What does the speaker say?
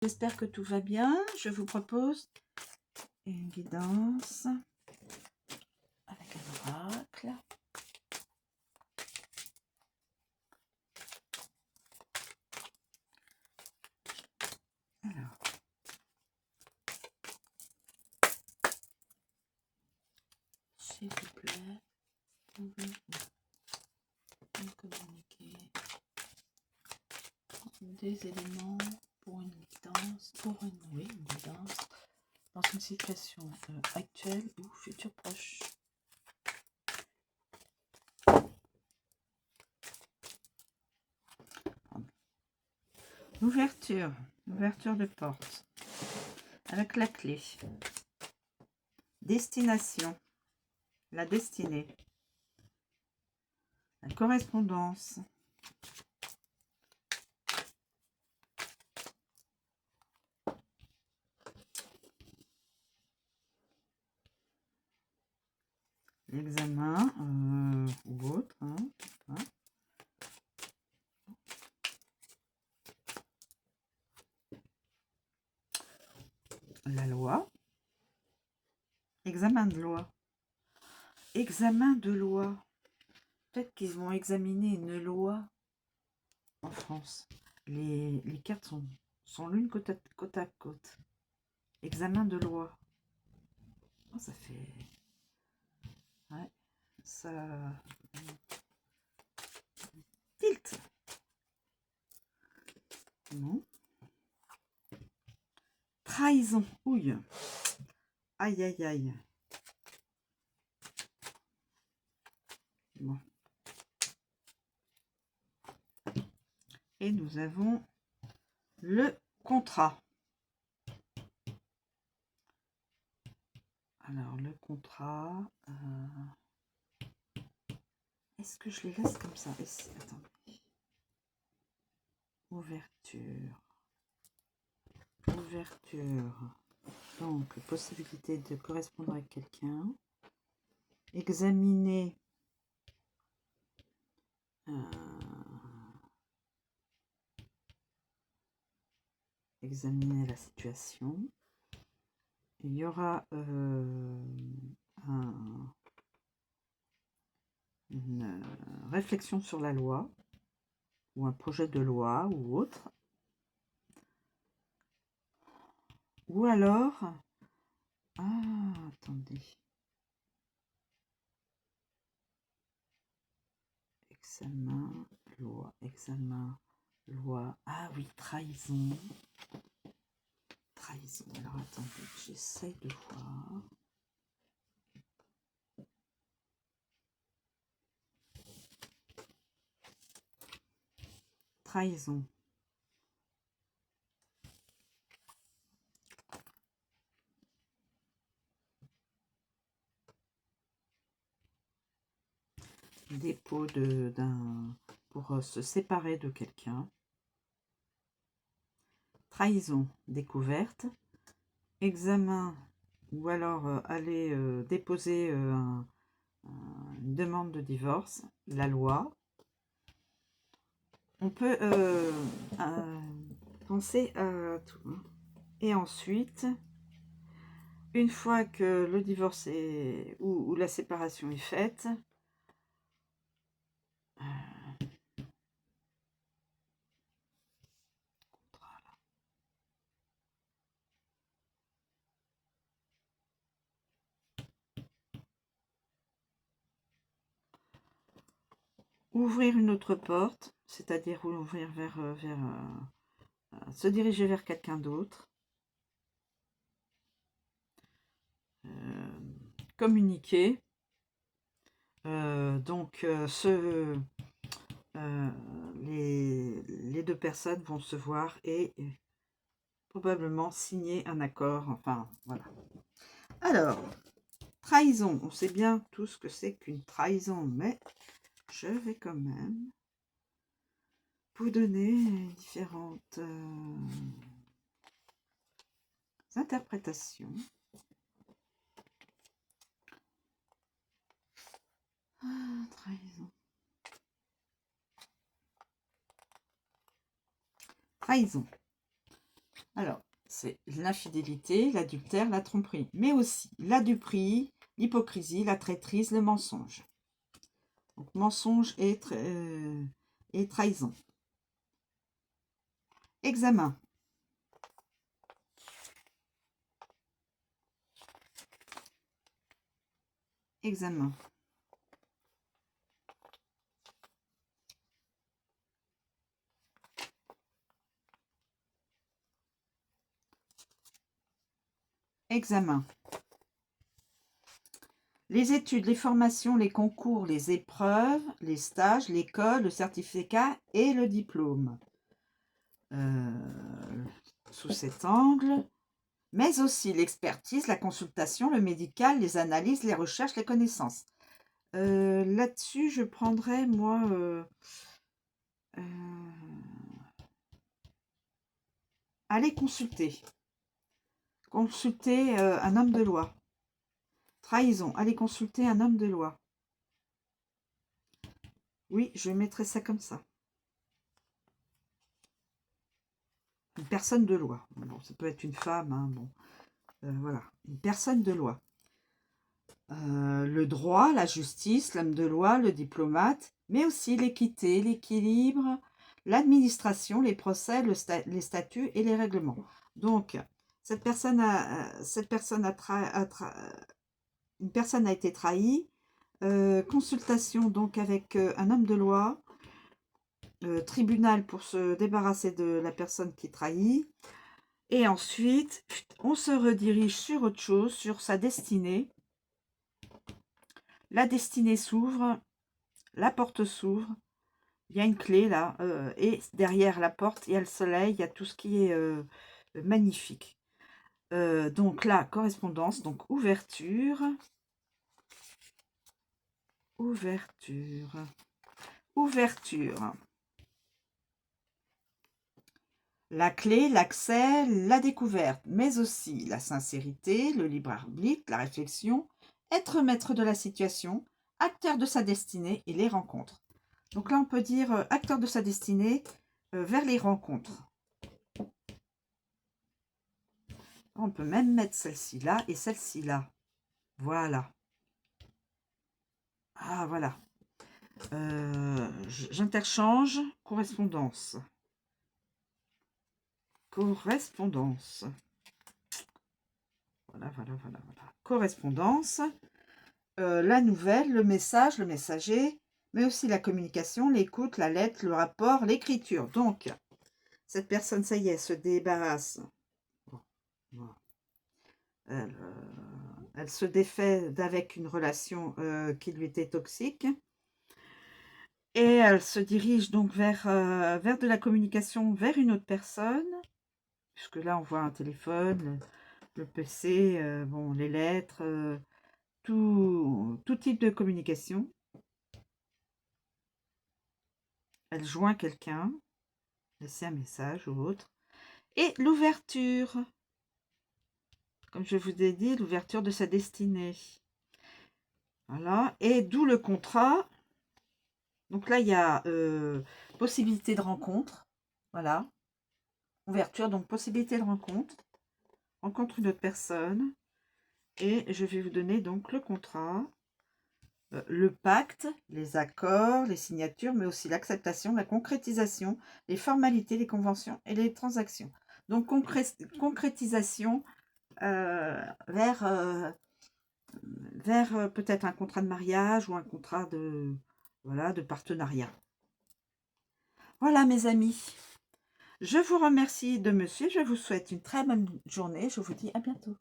J'espère que tout va bien. Je vous propose une guidance avec un oracle. Alors, s'il vous plaît, pouvez-vous me communiquer des éléments pour une guidance, une guidance dans une situation actuelle ou future proche. Ouverture de porte avec la clé. Destination, la destinée, la correspondance. L'examen ou autre. Hein. La loi. Examen de loi. Examen de loi. Peut-être qu'ils vont examiner une loi en France. Les cartes sont l'une côte à côte. Examen de loi. Oh, ça fait... Ouais, ça... Tilt. Non. Trahison. Ouille. Aïe, aïe, aïe. Bon. Et nous avons le contrat. Alors, le contrat... Est-ce que je les laisse comme ça? Attendez. Ouverture. Donc, possibilité de correspondre avec quelqu'un. Examiner. Examiner la situation. Il y aura une réflexion sur la loi ou un projet de loi ou autre. Ou alors... Ah, attendez. Examen, loi. Ah oui, trahison. Trahison. Alors attendez, j'essaye de voir. Trahison. Dépôt pour se séparer de quelqu'un. Trahison, découverte. Examen, ou alors aller déposer une demande de divorce. La loi. On peut penser à tout. Hein. Et ensuite, une fois que le divorce est, ou la séparation est faite, ouvrir une autre porte, c'est-à-dire ouvrir se diriger vers quelqu'un d'autre, communiquer, donc les deux personnes vont se voir et probablement signer un accord, enfin voilà. Alors, trahison, on sait bien tout ce que c'est qu'une trahison, mais je vais quand même vous donner différentes interprétations. Trahison. Trahison. Alors, c'est l'infidélité, l'adultère, la tromperie, mais aussi la duperie, l'hypocrisie, la traîtrise, le mensonge. Donc, mensonge et trahison. Examen. Examen. Examen. Les études, les formations, les concours, les épreuves, les stages, l'école, le certificat et le diplôme. Sous cet angle, mais aussi l'expertise, la consultation, le médical, les analyses, les recherches, les connaissances. Là-dessus, je prendrais, moi, aller consulter. Consulter un homme de loi. Trahison, aller consulter un homme de loi. Oui, je mettrais ça comme ça. Une personne de loi. Bon, ça peut être une femme, hein, bon. Voilà, une personne de loi. Le droit, la justice, l'homme de loi, le diplomate, mais aussi l'équité, l'équilibre, l'administration, les procès, les statuts et les règlements. Donc, une personne a été trahie. Consultation donc avec un homme de loi, tribunal pour se débarrasser de la personne qui trahit. Et ensuite, on se redirige sur autre chose, sur sa destinée. La destinée s'ouvre, la porte s'ouvre, il y a une clé là, et derrière la porte, il y a le soleil, il y a tout ce qui est magnifique. Donc là, correspondance, donc ouverture, ouverture, ouverture. La clé, l'accès, la découverte, mais aussi la sincérité, le libre arbitre, la réflexion, être maître de la situation, acteur de sa destinée et les rencontres. Donc là, on peut dire acteur de sa destinée vers les rencontres. On peut même mettre celle-ci là et celle-ci là. Voilà. Ah, voilà. J'interchange correspondance. Correspondance. Voilà. Correspondance. La nouvelle, le message, le messager, mais aussi la communication, l'écoute, la lettre, le rapport, l'écriture. Donc, cette personne, ça y est, se débarrasse. Elle se défait d'avec une relation qui lui était toxique. Et elle se dirige donc vers de la communication vers une autre personne. Puisque là, on voit un téléphone, le PC, bon, les lettres, tout type de communication. Elle joint quelqu'un, laisser un message ou autre. Et l'ouverture. Comme je vous ai dit, l'ouverture de sa destinée. Voilà. Et d'où le contrat. Donc là, il y a possibilité de rencontre. Voilà. Ouverture, donc possibilité de rencontre. Rencontre une autre personne. Et je vais vous donner donc le contrat. Le pacte, les accords, les signatures, mais aussi l'acceptation, la concrétisation, les formalités, les conventions et les transactions. Donc, concrétisation vers peut-être un contrat de mariage ou un contrat de, voilà, de partenariat. Voilà, mes amis. Je vous remercie de me suivre. Je vous souhaite une très bonne journée. Je vous dis à bientôt.